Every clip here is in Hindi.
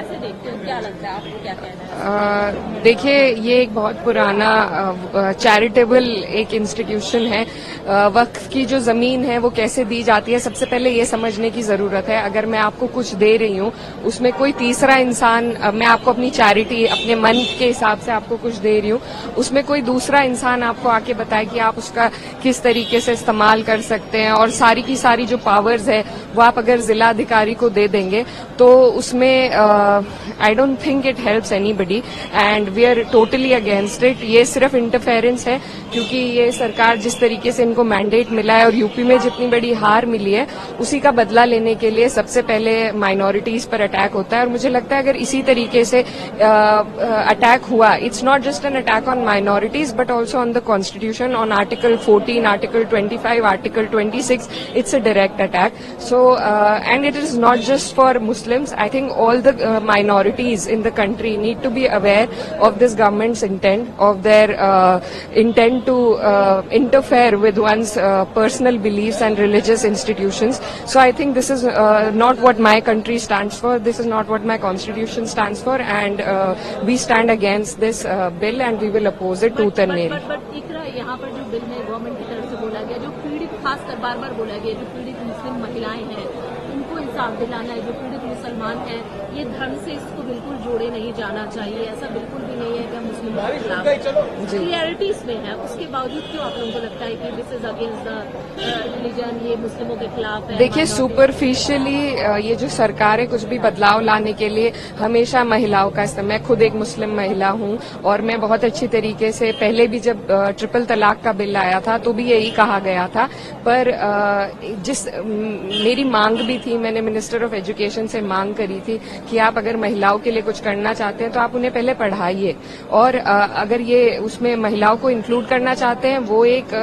कैसे देखते हो, क्या लगता है आपको, क्या कहना है? देखिए, ये एक बहुत पुराना चैरिटेबल एक इंस्टीट्यूशन है। वक्फ की जो जमीन है वो कैसे दी जाती है, सबसे पहले ये समझने की जरूरत है। अगर मैं आपको कुछ दे रही हूँ, उसमें कोई तीसरा इंसान, मैं आपको अपनी चैरिटी अपने मन के हिसाब से आपको कुछ दे रही हूँ, उसमें कोई दूसरा इंसान आपको आके बताए कि आप उसका किस तरीके से इस्तेमाल कर सकते हैं, और सारी की सारी जो पावर्स है वो आप अगर जिला अधिकारी को दे देंगे तो उसमें I don't think it helps anybody and we are totally against it. ये सिर्फ इंटरफेरेंस है, क्योंकि ये सरकार जिस तरीके से इनको मैंडेट मिला है और यूपी में जितनी बड़ी हार मिली है उसी का बदला लेने के लिए सबसे पहले माइनॉरिटीज पर अटैक होता है। और मुझे लगता है अगर इसी तरीके से अटैक हुआ, it's not just an attack on minorities but also on the constitution, on article 14, article 25, article 26, it's a direct attack. So and it is not just for Muslims. I think all the minorities in the country need to be aware of this government's intent, of their intent to interfere with one's personal beliefs and religious institutions. So I think this is not what my country stands for. This is not what my constitution stands for, and we stand against this bill and we will oppose it tooth and nail. But Iqra, यहाँ पर जो बिल है गवर्नमेंट की तरफ से बोला गया, जो पीड़ित, खासकर बार बार बोला गया, जो पीड़ित मुस्लिम महिलाएं हैं उनको इंसाफ दिलाना है, जो पीड़ित मुसलमान हैं, ये धर्म से इसको बिल्कुल जोड़े नहीं जाना चाहिए। ऐसा बिल्कुल भी नहीं है कि हम मुस्लिमों के खिलाफ, क्लियरिटी इसमें है, उसके बावजूद क्यों आप लोगों को लगता है कि this is against the religion, ये मुस्लिमों के खिलाफ है? देखिए, सुपरफिशियली ये जो सरकार है कुछ भी बदलाव लाने के लिए हमेशा महिलाओं का इस्तेमाल, मैं खुद एक मुस्लिम महिला हूं और मैं बहुत अच्छी तरीके से, पहले भी जब ट्रिपल तलाक का बिल आया था तो भी यही कहा गया था, पर मेरी मांग भी थी, मैंने मिनिस्टर ऑफ एजुकेशन से मांग करी थी कि आप अगर महिलाओं के लिए कुछ करना चाहते हैं तो आप उन्हें पहले पढ़ाइए, और अगर ये उसमें महिलाओं को इंक्लूड करना चाहते हैं, वो एक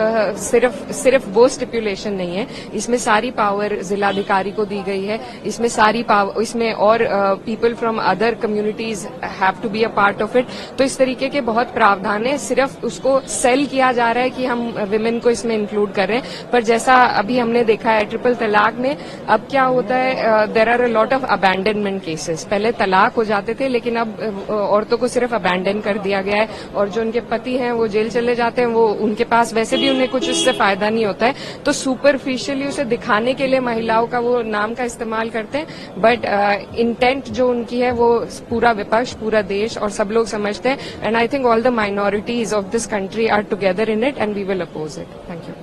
सिर्फ वो स्टिपुलेशन नहीं है, इसमें सारी पावर जिलाधिकारी को दी गई है, इसमें सारी पावर, इसमें और people from other communities have to be a part of it. तो इस तरीके के बहुत प्रावधान है, सिर्फ उसको सेल किया जा रहा है कि हम विमेन को इसमें इंक्लूड कर रहे हैं, पर जैसा अभी हमने देखा है ट्रिपल तलाक में, अब क्या होता है, there are a lot of abandonment cases. पहले तलाक हो जाते थे लेकिन अब औरतों को सिर्फ अबैंडन कर दिया गया है, और जो उनके पति हैं वो जेल चले जाते हैं, वो उनके पास वैसे भी उन्हें कुछ उससे फायदा नहीं होता है, तो सुपरफिशियली उसे दिखाने के लिए महिलाओं का वो नाम का इस्तेमाल करते हैं, बट इंटेंट जो उनकी है वो पूरा विपक्ष, पूरा देश और सब लोग समझते हैं, and I think all the minorities of this country are together in it and we will oppose it. Thank you.